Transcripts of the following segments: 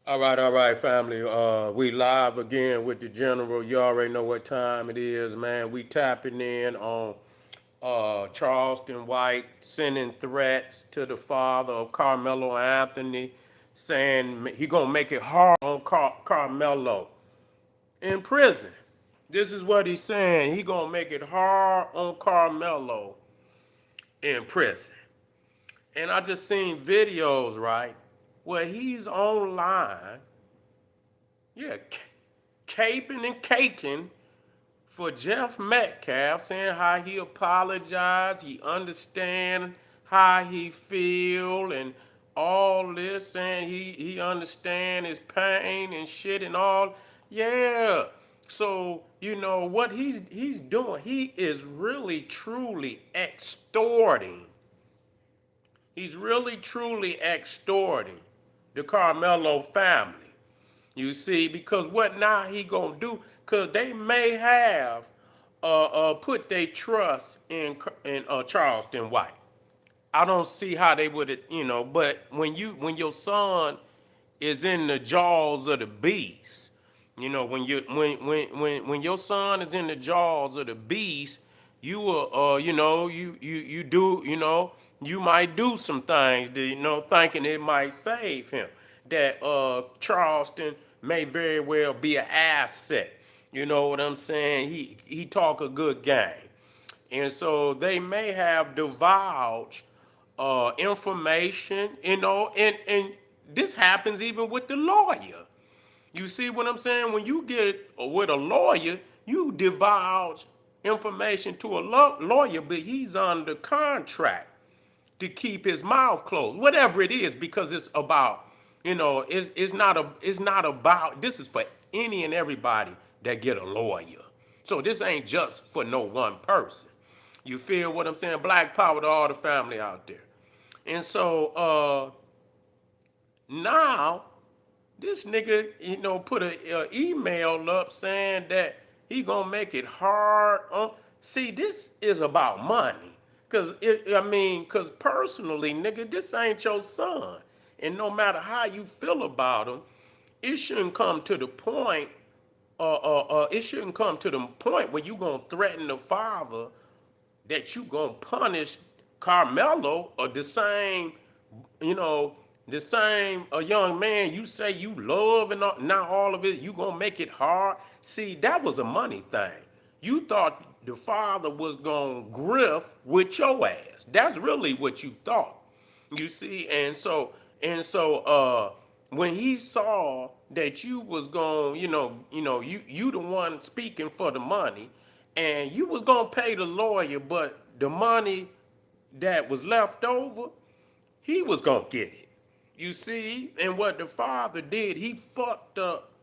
All right, family. We live again with the general. You already know what time it is, man. We tapping in on Charleston White sending threats to the father of Carmelo Anthony, saying he gonna make it hard on Carmelo in prison. This is what he's saying. He gonna make it hard on Carmelo in prison. And I just seen videos, right, where he's online, yeah, caping and caking for Jeff Metcalf, saying how he apologized, he understand how he feel and all this, saying he understand his pain and shit and all. Yeah. So, what he's doing, he is really truly extorting. He's really truly extorting the Carmelo family. You see, because what now he gonna do? Cause they may have put their trust in Charleston White. I don't see how they would, But when your son is in the jaws of the beast, when your son is in the jaws of the beast, you will, you do, you might do some things, that, thinking it might save him. That Charleston may very well be an asset. You know what I'm saying? He talk a good game. And so they may have divulged information, and this happens even with the lawyer. You see what I'm saying? When you get with a lawyer, you divulge information to a lawyer, but he's under contract to keep his mouth closed, whatever it is, because it's about, it's not about. This is for any and everybody that get a lawyer. So this ain't just for no one person. You feel what I'm saying? Black power to all the family out there. And so now this nigga, put a email up saying that he gonna make it hard on. See, this is about money, cause personally, nigga, this ain't your son, and no matter how you feel about him, it shouldn't come to the point. It shouldn't come to the point where you gonna threaten the father that you gonna punish Carmelo or you know, the same a young man you say you love and now all of it you gonna make it hard. See, that was a money thing. You thought the father was gonna grift with your ass. That's really what you thought. You see, and so when he saw that you was going, you the one speaking for the money, and you was gonna pay the lawyer, but the money that was left over, he was gonna get it. You see, and what the father did, he fucked up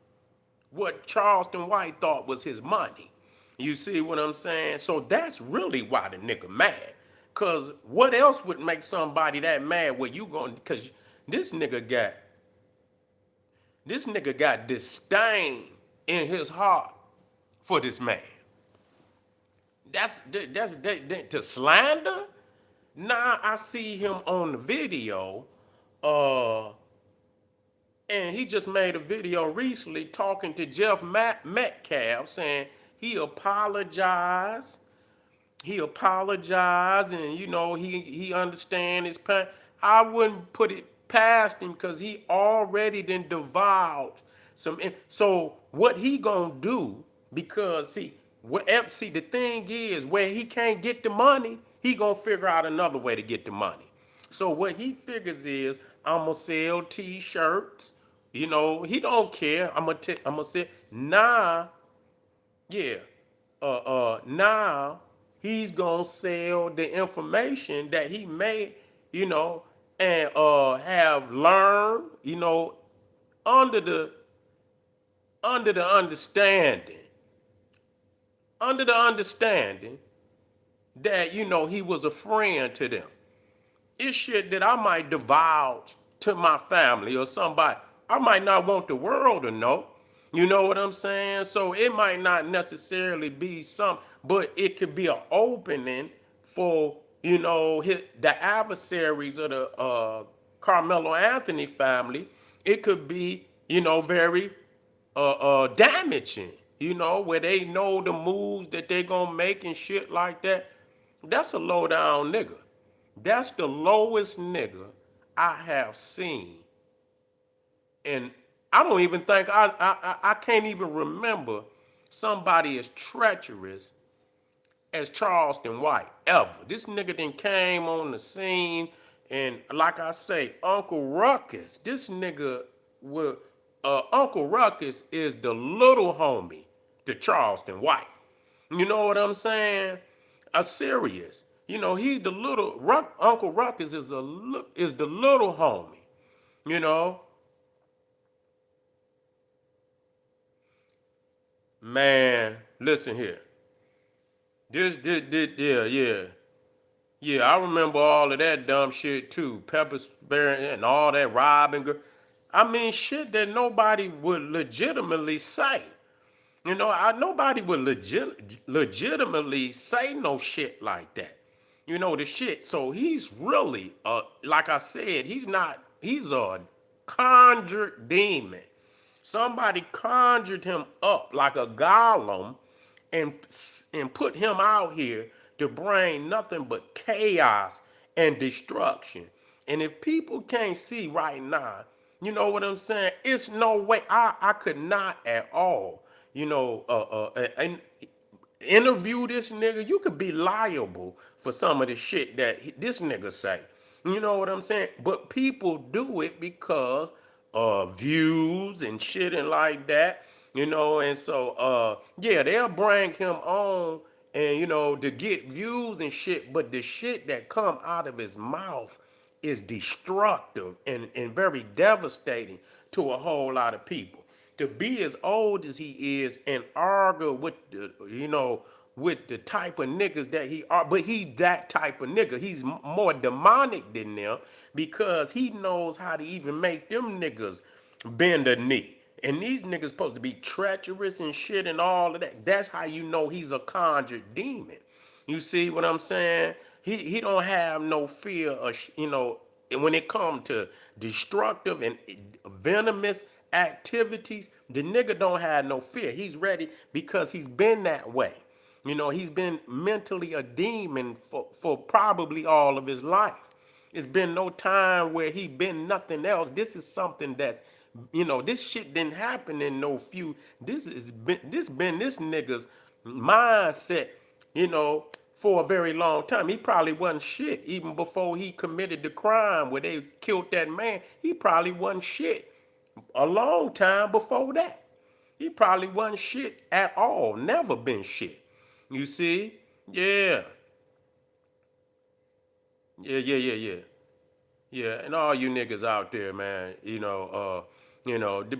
what Charleston White thought was his money. You see what I'm saying? So that's really why the nigga mad. Cause what else would make somebody that mad? Where you going? Cause this nigga got disdain in his heart for this man. That's to slander. Now I see him on the video, uh, and he just made a video recently talking to Jeff Metcalf, saying he apologized. He apologized, and he understand his pain. I wouldn't put it past him because he already done divulged some. So what he gonna do? Because see, the thing is, where he can't get the money, he gonna figure out another way to get the money. So what he figures is, I'm gonna sell T-shirts. He don't care. I'm gonna say nah, yeah. Now he's gonna sell the information that he may, and have learned, under the under the understanding, under the understanding that he was a friend to them. It's shit that I might divulge to my family or somebody. I might not want the world to know. You know what I'm saying? So it might not necessarily be but it could be an opening for, the adversaries of the Carmelo Anthony family. It could be very damaging, where they know the moves that they gonna make and shit like that. That's a low down nigga. That's the lowest nigga I have seen. And I don't even think I can't even remember somebody as treacherous as Charleston White ever. This nigga then came on the scene, and like I say, Uncle Ruckus. This nigga will Uncle Ruckus is the little homie to Charleston White. You know what I'm saying? A serious. He's the little Uncle Ruckus is the little homie. You know, man. Listen here. Yeah. Yeah, I remember all of that dumb shit too. Pepper spraying and all that robbing. I mean, shit that nobody would legitimately say. Nobody would legitimately say no shit like that. The shit. So he's really, like I said, he's a conjured demon. Somebody conjured him up like a golem and and put him out here to bring nothing but chaos and destruction. And if people can't see right now, you know what I'm saying? It's no way I could not at all, and interview this nigga. You could be liable for some of the shit that this nigga say. You know what I'm saying? But people do it because of views and shit and like that. And so yeah, they'll bring him on and to get views and shit, but the shit that come out of his mouth is destructive and very devastating to a whole lot of people. To be as old as he is and argue with the type of niggas that he are, but he's that type of nigga. He's more demonic than them because he knows how to even make them niggas bend a knee. And these niggas supposed to be treacherous and shit and all of that. That's how you know he's a conjured demon. You see what I'm saying? He don't have no fear of when it comes to destructive and venomous activities. The nigga don't have no fear. He's ready because he's been that way. He's been mentally a demon for probably all of his life. It's been no time where he been nothing else. This is something that's, this shit didn't happen in no few. This been this nigga's mindset, for a very long time. He probably wasn't shit even before he committed the crime where they killed that man. He probably wasn't shit a long time before that. He probably wasn't shit at all. Never been shit. You see? Yeah. Yeah. Yeah, and all you niggas out there, man,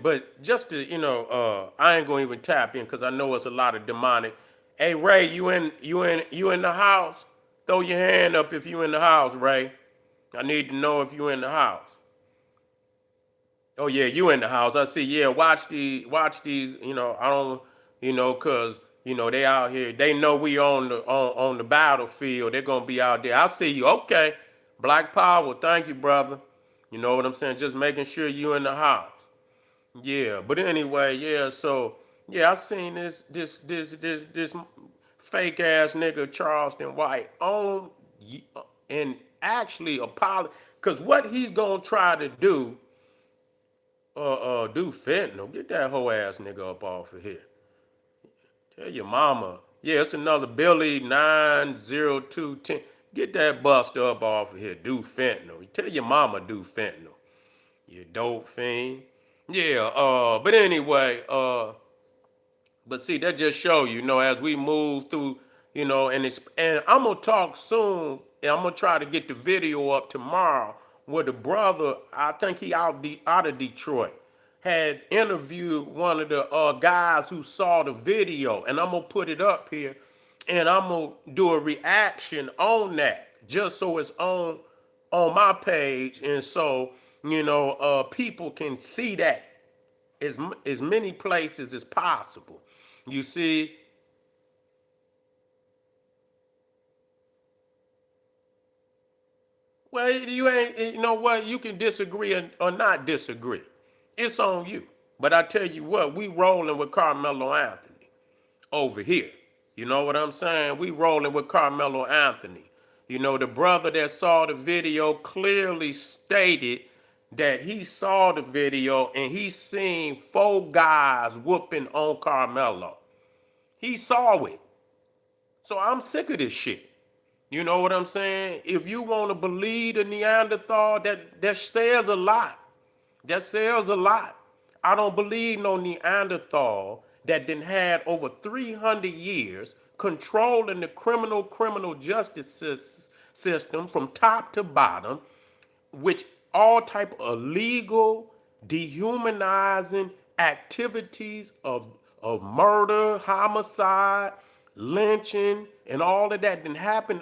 but just to, I ain't gonna even tap in because I know it's a lot of demonic. Hey Ray, you in the house? Throw your hand up if you in the house, Ray. I need to know if you in the house. Oh yeah, you in the house. I see. Yeah, watch these. I don't. Cause they out here. They know we on the battlefield. They're gonna be out there. I see you. Okay, Black Power. Thank you, brother. You know what I'm saying? Just making sure you in the house. Yeah, but anyway, yeah. So yeah, I seen this fake ass nigga Charleston White on and actually apologize because what he's gonna try to do fentanyl. Get that whole ass nigga up off of here. Tell your mama. Yeah, it's another Billy 90210. Get that buster up off of here. Do fentanyl. Tell your mama do fentanyl. You dope fiend. Yeah, but anyway, but see, that just show as we move through, and I'm gonna talk soon, and I'm gonna try to get the video up tomorrow where the brother, I think he out of Detroit, had interviewed one of the guys who saw the video, and I'm gonna put it up here, and I'm gonna do a reaction on that, just so it's on my page, and so people can see that as many places as possible. You see, well, you ain't. You know what? You can disagree or not disagree. It's on you. But I tell you what, we rolling with Carmelo Anthony over here. You know what I'm saying? We rolling with Carmelo Anthony. You know, the brother that saw the video clearly stated that he saw the video and he seen 4 guys whooping on Carmelo. He saw it. So I'm sick of this shit. You know what I'm saying? If you want to believe the Neanderthal, that says a lot. That says a lot. I don't believe no Neanderthal that then had over 300 years controlling the criminal justice system from top to bottom, which all type of illegal, dehumanizing activities of murder, homicide, lynching, and all of that didn't happen.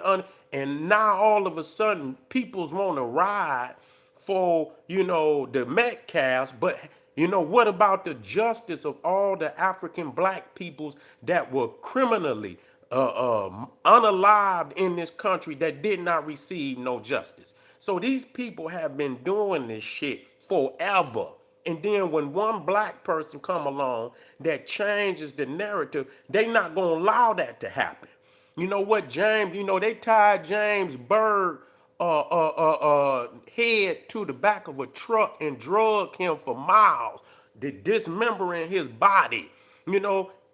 And now all of a sudden, people's want to ride for, the Metcalfs, but what about the justice of all the African black peoples that were criminally unalived in this country that did not receive no justice? So these people have been doing this shit forever. And then when one black person come along that changes the narrative, they not gonna allow that to happen. You know what, James? They tied James Byrd head to the back of a truck and drug him for miles, dismembering his body.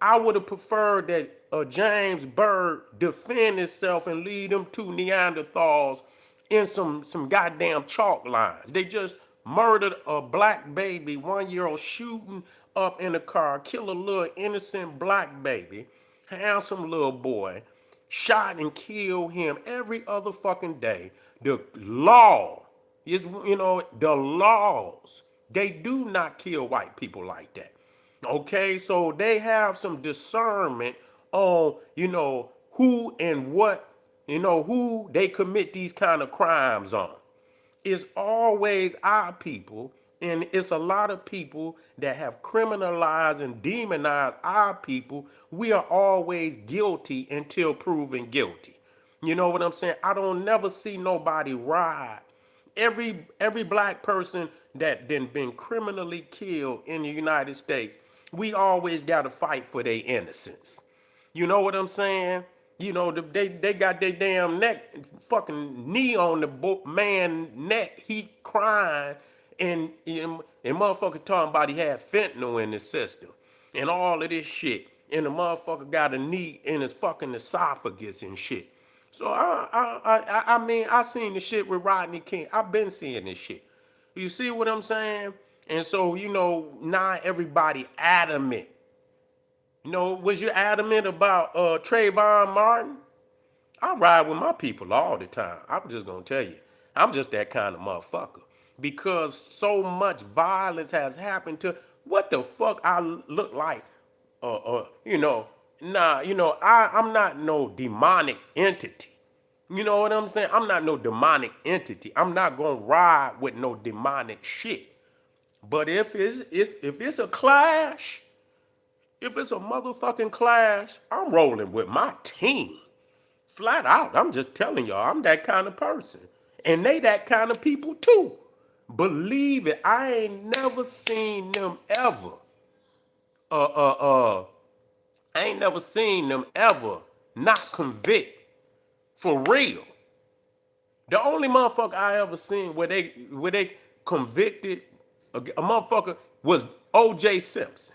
I would have preferred that James Byrd defend himself and lead them two Neanderthals in some goddamn chalk lines. They just murdered a black baby, 1-year-old, shooting up in a car, kill a little innocent black baby, handsome little boy, shot and killed him every other fucking day. The law is, the laws, they do not kill white people like that. Okay, so they have some discernment on, who and what, who they commit these kind of crimes on. It's always our people, and it's a lot of people that have criminalized and demonized our people. We are always guilty until proven guilty. You know what I'm saying? I don't never see nobody ride. Every black person that then been criminally killed in the United States, we always got to fight for their innocence. You know what I'm saying? They got their damn neck, fucking knee on the man neck. He crying, and motherfucker talking about he had fentanyl in his system and all of this shit. And the motherfucker got a knee in his fucking esophagus and shit. So I seen the shit with Rodney King. I've been seeing this shit. You see what I'm saying? And so, now everybody adamant. Was you adamant about Trayvon Martin? I ride with my people all the time. I'm just gonna tell you, I'm just that kind of motherfucker. Because so much violence has happened to what the fuck I look like. I'm not no demonic entity. You know what I'm saying? I'm not no demonic entity. I'm not gonna ride with no demonic shit. But if it's a clash, if it's a motherfucking clash, I'm rolling with my team. Flat out. I'm just telling y'all, I'm that kind of person. And they that kind of people too. Believe it. I ain't never seen them ever. I ain't never seen them ever not convict. For real. The only motherfucker I ever seen where they convicted a motherfucker was O.J. Simpson.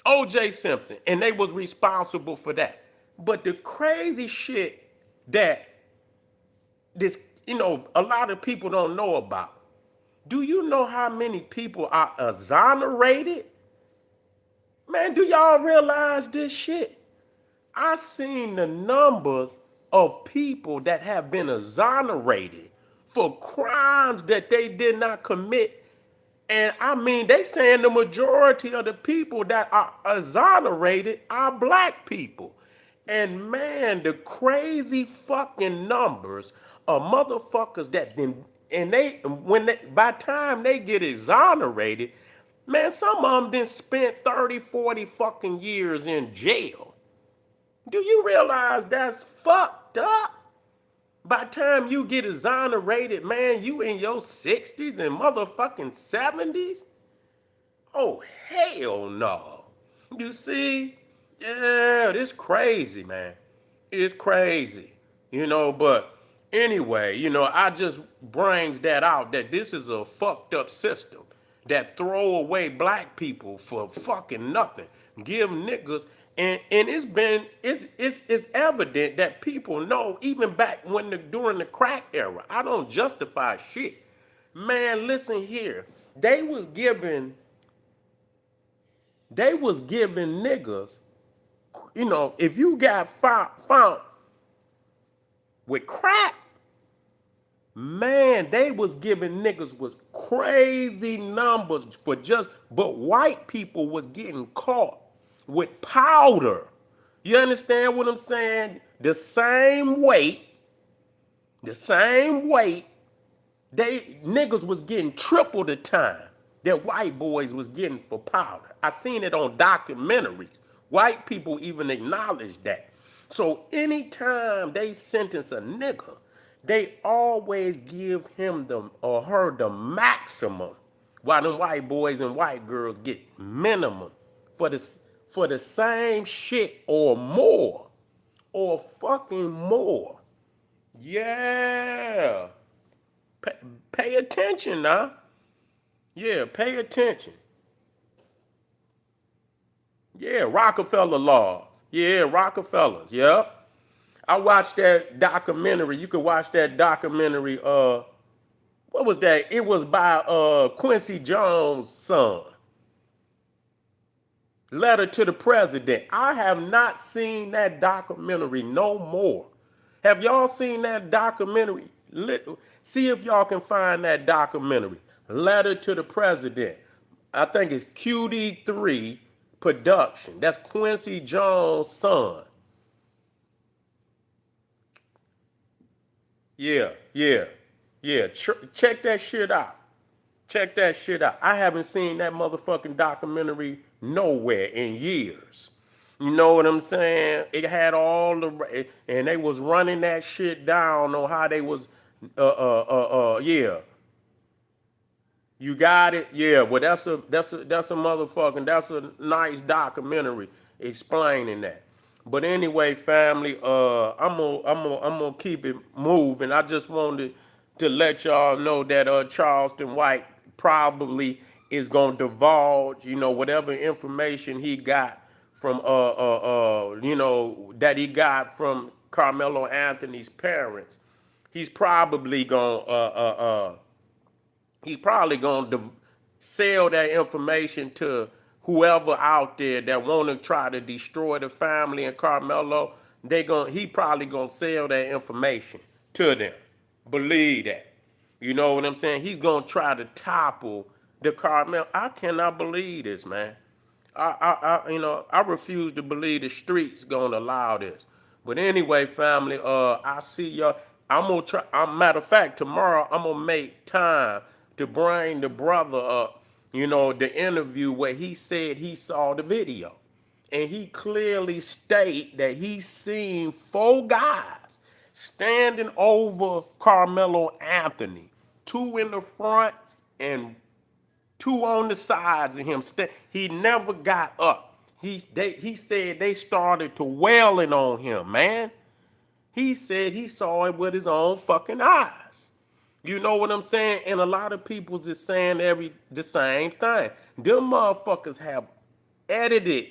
O.J. Simpson. And they was responsible for that. But the crazy shit that a lot of people don't know about. Do you know how many people are exonerated? Man, do y'all realize this shit? I seen the numbers of people that have been exonerated for crimes that they did not commit. And I mean, they saying the majority of the people that are exonerated are black people. And man, the crazy fucking numbers of motherfuckers that then, and by the time they get exonerated, man, some of them then spent 30, 40 fucking years in jail. Do you realize that's fucked up? By the time you get exonerated, man, you in your 60s and motherfucking 70s? Oh, hell no. You see? Yeah, this crazy, man. It's crazy. But anyway, I just brings that out that this is a fucked up system that throw away black people for fucking nothing. Give niggas and it's evident that people know even back during the crack era. I don't justify shit. Man, listen here. They was giving niggas, if you got found with crack, man, they was giving niggas with crazy numbers but white people was getting caught with powder. You understand what I'm saying? The same weight, they niggas was getting triple the time that white boys was getting for powder. I seen it on documentaries. White people even acknowledge that. So anytime they sentence a nigga, they always give him or her the maximum, while them white boys and white girls get minimum for the same shit or more, or fucking more. Yeah. Pay attention now. Yeah, pay attention. Yeah, Rockefeller laws. Yeah, Rockefellers. Yeah. I watched that documentary. You could watch that documentary. What was that? It was by Quincy Jones' son. Letter to the President. I have not seen that documentary no more. Have y'all seen that documentary? See if y'all can find that documentary. Letter to the President. I think it's QD3 production. That's Quincy Jones' son. Yeah, yeah, yeah. Check that shit out. Check that shit out. I haven't seen that motherfucking documentary nowhere in years. You know what I'm saying? It had and they was running that shit down on how they was, yeah. You got it? Yeah, well that's a nice documentary explaining that. But anyway, family, I'm gonna keep it moving. I just wanted to let y'all know that Charleston White probably is gonna divulge, whatever information he got from that he got from Carmelo Anthony's parents. He's probably gonna he's probably going to sell that information to whoever out there that want to try to destroy the family and Carmelo. He probably going to sell that information to them. Believe that. You know what I'm saying? He's going to try to topple the Carmelo. I cannot believe this, man. I refuse to believe the streets gonna allow this. But anyway, family, I see y'all. I'm gonna try. Matter of fact, tomorrow I'm gonna make time to bring the brother up. The interview where he said he saw the video, and he clearly state that he seen 4 guys standing over Carmelo Anthony, 2 in the front and 2 on the sides of him. He never got up. He said they started to wailing on him, man. He said he saw it with his own fucking eyes. You know what I'm saying? And a lot of people is saying the same thing. Them motherfuckers have edited.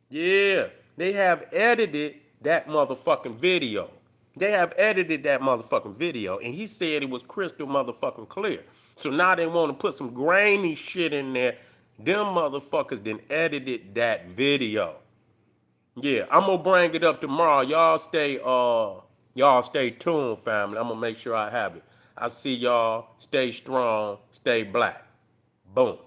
Yeah, they have edited that motherfucking video. They have edited that motherfucking video, and he said it was crystal motherfucking clear. So now they want to put some grainy shit in there. Them motherfuckers then edited that video. Yeah, I'm gonna bring it up tomorrow. Y'all stay tuned, family. I'm gonna make sure I have it. I see y'all. Stay strong, stay black. Boom.